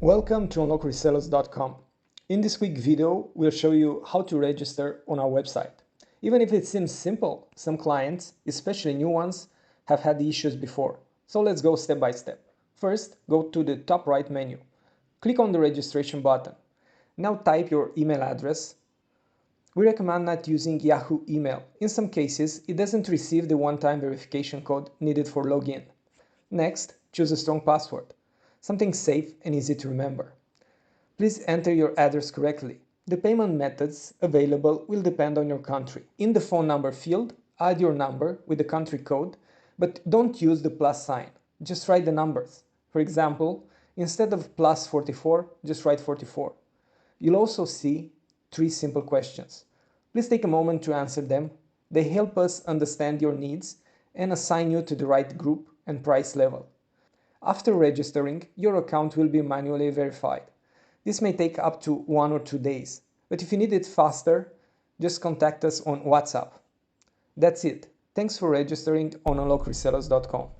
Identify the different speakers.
Speaker 1: Welcome to unlockresellers.com. In this quick video, we'll show you how to register on our website. Even if it seems simple, some clients, especially new ones, have had issues before. So let's go step by step. First, go to the top right menu. Click on the registration button. Now type your email address. We recommend not using Yahoo email. In some cases, it doesn't receive the one-time verification code needed for login. Next, choose a strong password, something safe and easy to remember. Please enter your address correctly. The payment methods available will depend on your country. In the phone number field, add your number with the country code, but don't use the plus sign. Just write the numbers. For example, instead of plus 44, just write 44. You'll also see 3 simple questions. Please take a moment to answer them. They help us understand your needs and assign you to the right group and price level. After registering, your account will be manually verified. This may take up to 1 or 2 days, but if you need it faster, just contact us on WhatsApp. That's it. Thanks for registering on unlockresellers.com.